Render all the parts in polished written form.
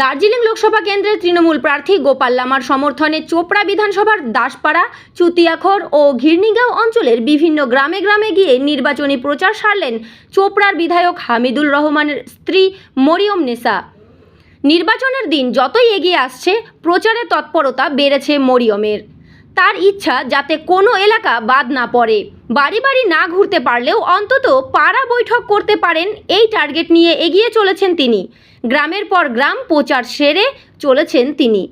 দার্জিলিং লোকসভা কেন্দ্রের তৃণমূল প্রার্থী গোপাল লামার সমর্থনে চোপড়া বিধানসভার দাসপাড়া, চুতিয়াখর ও ঘিরনিগাঁও অঞ্চলের বিভিন্ন গ্রামে গ্রামে গিয়ে নির্বাচনী প্রচার সারলেন চোপড়ার বিধায়ক হামিদুর রহমানের স্ত্রী মরিয়ম নেসা। নির্বাচনের দিন যতই এগিয়ে আসছে, প্রচারে তৎপরতা বেড়েছে মরিয়মের। তার ইচ্ছা যাতে কোনো এলাকা বাদ না পড়ে। বাড়ি বাড়ি না ঘুরতে পারলেও অন্তত পাড়া বৈঠক করতে পারেন, এই টার্গেট নিয়ে এগিয়ে চলেছেন তিনি। গ্রামের পর গ্রাম প্রচার সেরে চলেছেন তিনি।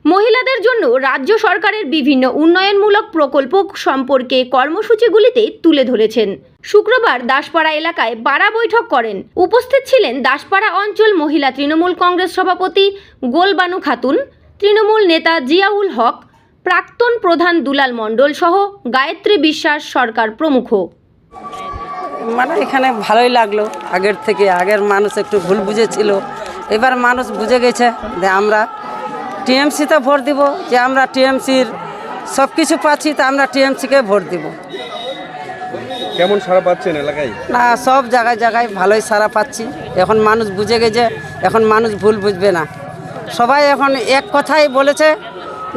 মহিলাদের জন্য রাজ্য সরকারের বিভিন্ন উন্নয়নমূলক প্রকল্প সম্পর্কে কর্মসূচিগুলিতে তুলে ধরেছেন। শুক্রবার দাসপাড়া এলাকায় পাড়া বৈঠক করেন। উপস্থিত ছিলেন দাসপাড়া অঞ্চল মহিলা তৃণমূল কংগ্রেস সভাপতি গোলবানু খাতুন, তৃণমূল নেতা জিয়াউল হক, প্রাক্তন প্রধান দুলাল মণ্ডল সহ গায়ত্রী বিশ্বাস সরকার প্রমুখ। মানে এখানে ভালোই লাগলো। আগের মানুষ একটু ভুল বুঝেছিল, এবার মানুষ বুঝে গেছে যে আমরা টিএমসিতে ভোট দিব, যে আমরা টিএমসির সব কিছু পাচ্ছি, তা আমরা টিএমসিকে ভোট দিব। কেমন সারা পাচ্ছেন এলাকায়? না, সব জায়গায় জায়গায় ভালোই সারা পাচ্ছি। এখন মানুষ বুঝে গেছে, এখন মানুষ ভুল বুঝবে না। সবাই এখন এক কথাই বলেছে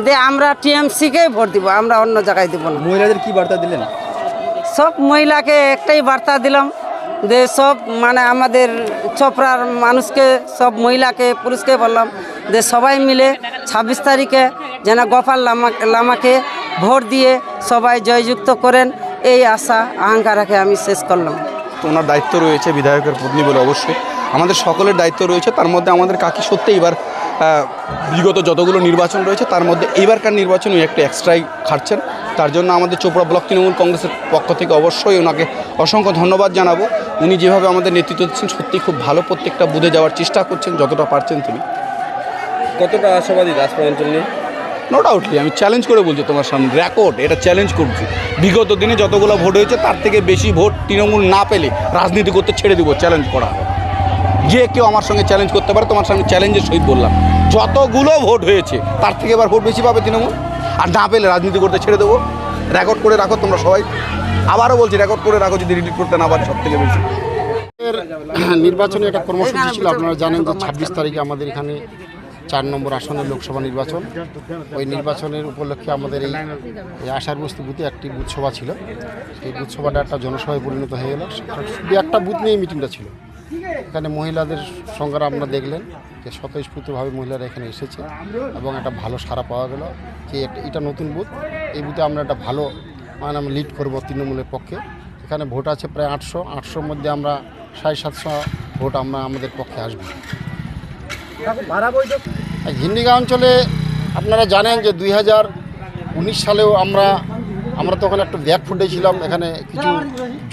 যে আমরা টিএমসিকেই ভোট দিব, আমরা অন্য জায়গায় দিব না। মহিলাদের কি বার্তা দিলেন? সব মহিলাকে একটাই বার্তা দিলাম যে সব মানে আমাদের চোপড়ার মানুষকে, সব মহিলাকে পুরুষকে বললাম যে সবাই মিলে 26 তারিখে যেন গোপাল লামাকে ভোট দিয়ে সবাই জয়যুক্ত করেন, এই আশা আকাঙ্ক্ষা রাখে আমি শেষ করলাম। তো ওনার দায়িত্ব রয়েছে বিধায়কের পত্নী বলে, অবশ্যই আমাদের সকলের দায়িত্ব রয়েছে। তার মধ্যে আমাদের কাকি সত্যি এবার বিগত যতগুলো নির্বাচন রয়েছে তার মধ্যে এইবারকার নির্বাচন উনি একটা এক্সট্রাই খাটছেন। তার জন্য আমাদের চোপড়া ব্লক তৃণমূল কংগ্রেসের পক্ষ থেকে অবশ্যই ওনাকে অসংখ্য ধন্যবাদ জানাবো। উনি যেভাবে আমাদের নেতৃত্ব দিচ্ছেন সত্যিই খুব ভালো, প্রত্যেকটা বুথে যাওয়ার চেষ্টা করছেন যতটা পারছেন তিনি। কতটা আশাবাদী দাসপাড়া অঞ্চল নিয়ে? নো ডাউটলি আমি চ্যালেঞ্জ করে বলছি তোমার সামনে, রেকর্ড এটা চ্যালেঞ্জ করছি। বিগত দিনে যতগুলো ভোট হয়েছে তার থেকে বেশি ভোট তৃণমূল না পেলে রাজনীতি করতে ছেড়ে দেবো, চ্যালেঞ্জ করা। যে কেউ আমার সঙ্গে চ্যালেঞ্জ করতে পারে, তোমার সঙ্গে চ্যালেঞ্জের সহিত বললাম, যতগুলো ভোট হয়েছে তার থেকে এবার ভোট বেশি পাবে তৃণমূল। আর না পেলে রাজনীতি করতে ছেড়ে দেবো। রেকর্ড করে রাখো তোমরা সবাই, আবারও বলছি রেকর্ড করে রাখো, যদি ডিলিট করতে না পারে সব থেকে বেশি। নির্বাচনে একটা কর্মসূচি ছিল, আপনারা জানেন যে 26 তারিখে আমাদের এখানে 4 নম্বর আসনের লোকসভা নির্বাচন। ওই নির্বাচনের উপলক্ষে আমাদের এই আশার বস্তি বুথে একটি বুথ সভা ছিল। সেই বুথ সভাটা একটা জনসভায় পরিণত হয়ে গেল। শুধু একটা বুথ নিয়ে মিটিংটা ছিল। এখানে মহিলাদের সংখ্যাটা আপনারা দেখলেন যে স্বতঃস্ফূর্তভাবে মহিলারা এখানে এসেছে এবং একটা ভালো সাড়া পাওয়া গেল যে এটা নতুন বুথ। এই বুথে আমরা একটা ভালো আমরা লিড করব তৃণমূলের পক্ষে। এখানে ভোট আছে প্রায় 800-800-র মধ্যে আমরা 750 ভোট আমাদের পক্ষে আসবে। ঘিরনিগাঁও অঞ্চলে আপনারা জানেন যে 2019 সালেও আমরা তখন একটা ব্যাক ফুটেছিলাম। এখানে কিছু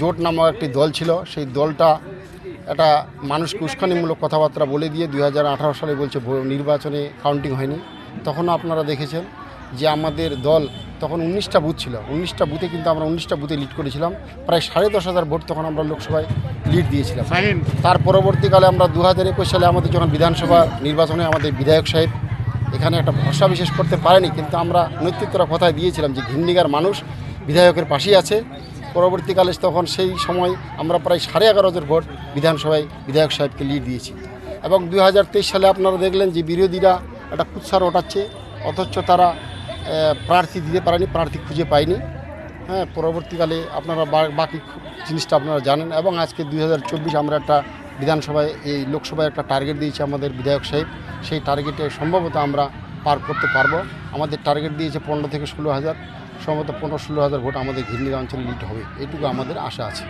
জোট নামক একটি দল ছিল, সেই দলটা একটা মানুষকে উস্কানিমূলক কথাবার্তা বলে দিয়ে 2018 সালে বলছে নির্বাচনে কাউন্টিং হয়নি। তখন আপনারা দেখেছেন যে আমাদের দল তখন 19টা বুথ ছিল, 19টা বুথে কিন্তু আমরা 19টা বুথে লিড করেছিলাম। প্রায় 10,500 ভোট তখন আমরা লোকসভায় লিড দিয়েছিলাম। তার পরবর্তীকালে আমরা 2021 সালে আমাদের যখন বিধানসভা নির্বাচনে আমাদের বিধায়ক সাহেব এখানে একটা ভরসা বিশেষ করতে পারেনি, কিন্তু আমরা নেতৃত্বরা কথায় দিয়েছিলাম যে ঘিরনিগাঁর মানুষ বিধায়কের পাশেই আছে। পরবর্তীকালে তখন সেই সময় আমরা প্রায় 11,500 ভোট বিধানসভায় বিধায়ক সাহেবকে লিড দিয়েছি। এবং 2023 সালে আপনারা দেখলেন যে বিরোধীরা একটা কুৎসার ওঠাচ্ছে, অথচ তারা প্রার্থী দিতে পারেনি, প্রার্থী খুঁজে পায়নি। হ্যাঁ, পরবর্তীকালে আপনারা বাকি জিনিসটা আপনারা জানেন। এবং আজকে 2024 আমরা একটা বিধানসভায় এই লোকসভায় একটা টার্গেট দিয়েছি আমাদের বিধায়ক সাহেব, সেই টার্গেটে সম্ভবত আমরা পার করতে পারবো। আমাদের টার্গেট দিয়েছে 15 থেকে 16,000, সম্ভবত 15-16,000 ভোট আমাদের ঘিরনিগাঁও অঞ্চলে লিড হবে, এইটুকু আমাদের আশা আছে।